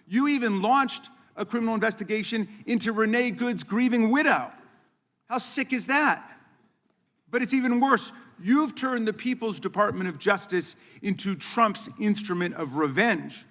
You even launched a criminal investigation into Renee Good's grieving widow. How sick is that? But it's even worse. You've turned the People's Department of Justice into Trump's instrument of revenge.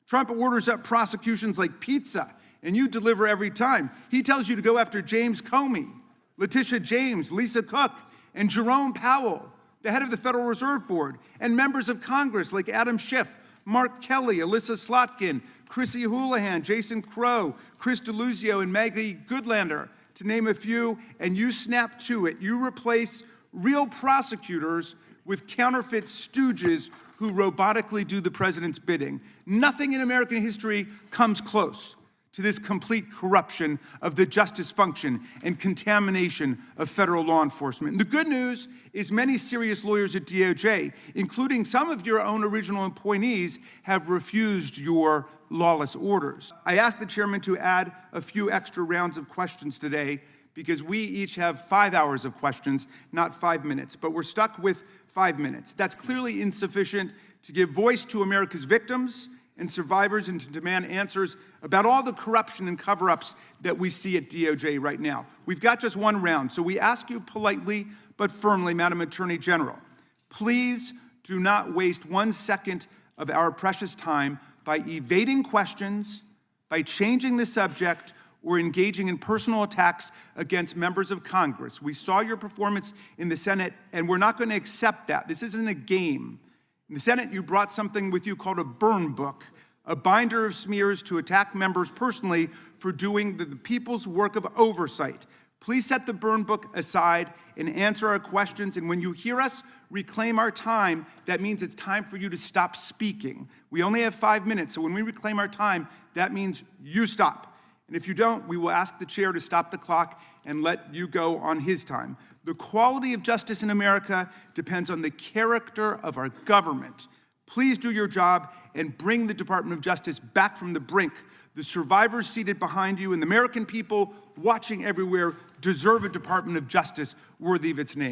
Trump orders up prosecutions like pizza, and you deliver every time. He tells you to go after James Comey, Letitia James, Lisa Cook, and Jerome Powell, the head of the Federal Reserve Board, and members of Congress like Adam Schiff, Mark Kelly, Alyssa Slotkin, Chrissy Houlihan, Jason Crow, Chris DeLuzio, and Maggie Goodlander, to name a few, and you snap to it. You replace real prosecutors with counterfeit stooges who robotically do the president's bidding. Nothing in American history comes close to this complete corruption of the justice function and contamination of federal law enforcement. And the good news is many serious lawyers at DOJ, including some of your own original appointees, have refused your lawless orders. I asked the chairman to add a few extra rounds of questions today because we each have 5 hours of questions, not 5 minutes, but we're stuck with 5 minutes. That's clearly insufficient to give voice to America's victims and survivors and to demand answers about all the corruption and cover-ups that we see at DOJ right now. We've got just one round, so we ask you politely but firmly, Madam Attorney General, please do not waste 1 second of our precious time by evading questions, by changing the subject, or engaging in personal attacks against members of Congress. We saw your performance in the Senate, and we're not going to accept that. This isn't a game. In the Senate, you brought something with you called a burn book, a binder of smears to attack members personally for doing the people's work of oversight. Please set the burn book aside and answer our questions, and when you hear us reclaim our time, that means it's time for you to stop speaking. We only have 5 minutes, so when we reclaim our time, that means you stop. And if you don't, we will ask the chair to stop the clock and let you go on his time. The quality of justice in America depends on the character of our government. Please do your job and bring the Department of Justice back from the brink. The survivors seated behind you and the American people watching everywhere deserve a Department of Justice worthy of its name.